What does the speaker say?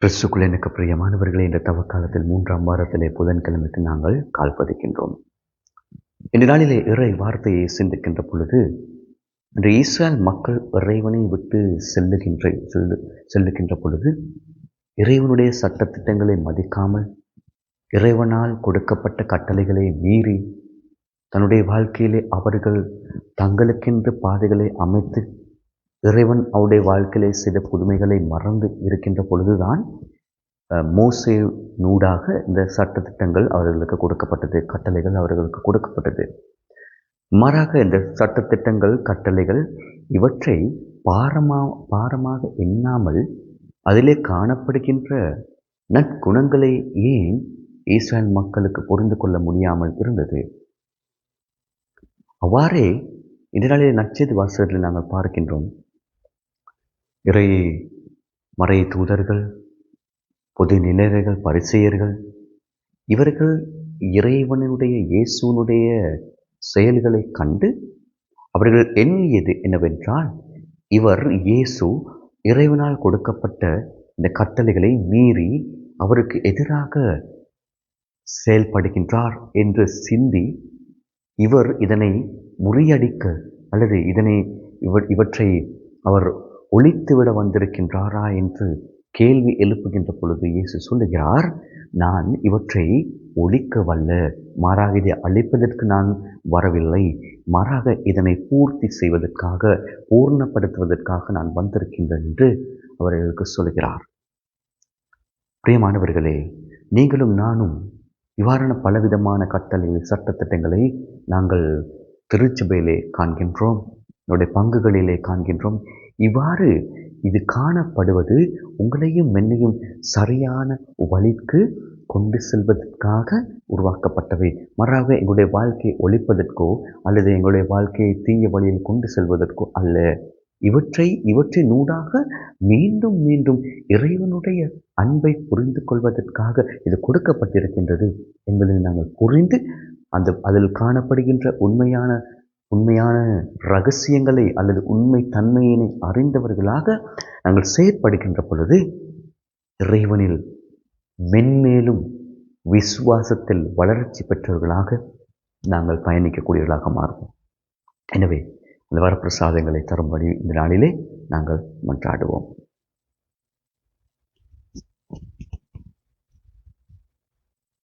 கிறிஸ்துக்குள் எனக்கு பிரியமானவர்களே, இந்த தவக்காலத்தில் 3ஆம் வாரத்திலே புதன்கிழமைக்கு நாங்கள் கால் பதிக்கின்றோம். இந்த நாளிலே இறை வார்த்தையை சிந்திக்கின்ற பொழுது, இன்று இஸ்ரேல் மக்கள் இறைவனை விட்டு செல்லுகின்ற பொழுது, இறைவனுடைய சட்டத்திட்டங்களை மதிக்காமல், இறைவனால் கொடுக்கப்பட்ட கட்டளைகளை மீறி, தன்னுடைய வாழ்க்கையிலே அவர்கள் தங்களுக்கென்று பாதைகளை அமைத்து, இறைவன் அவருடைய வாழ்க்கையிலே செய்த புதுமைகளை மறந்து இருக்கின்ற பொழுதுதான் மோசே நூடாக இந்த சட்டத்திட்டங்கள் அவர்களுக்கு கொடுக்கப்பட்டது, கட்டளைகள் அவர்களுக்கு கொடுக்கப்பட்டது. மாறாக இந்த சட்டத்திட்டங்கள், கட்டளைகள் இவற்றை பாரமாக எண்ணாமல் அதிலே காணப்படுகின்ற நற்குணங்களை ஏன் இஸ்ரேல் மக்களுக்கு புரிந்து கொள்ள முடியாமல் இருந்தது? அவ்வாறே இதனாலே நற்செய்தி வாசகத்தில் நாங்கள் பார்க்கின்றோம். மறை தூதர்கள், பொது நிலையர்கள், பரிசேயர்கள் இவர்கள் இறைவனுடைய இயேசுனுடைய செயல்களை கண்டு அவர்கள் எண்ணியது என்னவென்றால், இவர் இயேசு இறைவனால் கொடுக்கப்பட்ட இந்த கட்டளைகளை மீறி அவருக்கு எதிராக செயல்படுகின்றார் என்று சிந்தி, இவர் இதனை முறியடிக்க அல்லது இவற்றை அவர் ஒழித்துவிட வந்திருக்கின்றாரா என்று கேள்வி எழுப்புகின்ற பொழுது இயேசு சொல்லுகிறார், நான் இவற்றை ஒழிக்க வல்ல, மாறாக இதை அழிப்பதற்கு நான் வரவில்லை, மாறாக இதனை பூர்த்தி செய்வதற்காக, பூர்ணப்படுத்துவதற்காக நான் வந்திருக்கின்றேன் என்று அவர்களுக்கு சொல்கிறார். பிரியமானவர்களே, நீங்களும் நானும் இவ்வாறான பலவிதமான கட்டளைகளை, சட்டத்திட்டங்களை நாங்கள் திருச்சபையிலே காண்கின்றோம், என்னுடைய பங்குகளிலே காண்கின்றோம். இவ்வாறு இது காணப்படுவது உங்களையும் என்னையும் சரியான வழிக்கு கொண்டு செல்வதற்காக உருவாக்கப்பட்டவை. மாறாக எங்களுடைய வாழ்க்கையை ஒழிப்பதற்கோ அல்லது எங்களுடைய வாழ்க்கையை தீய வழியில் கொண்டு செல்வதற்கோ அல்ல. இவற்றை நூடாக மீண்டும் மீண்டும் இறைவனுடைய அன்பை புரிந்து கொள்வதற்காக இது கொடுக்கப்பட்டிருக்கின்றது என்பதை நாங்கள் புரிந்து அதில் காணப்படுகின்ற உண்மையான இரகசியங்களை அல்லது உண்மை தன்மையினை அறிந்தவர்களாக நாங்கள் செயற்படுகின்ற பொழுது இறைவனில் மென்மேலும் விசுவாசத்தில் வளர்ச்சி பெற்றவர்களாக நாங்கள் பயணிக்கக்கூடியவர்களாக மாறுவோம். எனவே இந்த வரப்பிரசாதங்களை தரும்படி இந்த நாளிலே நாங்கள் மன்றாடுவோம்.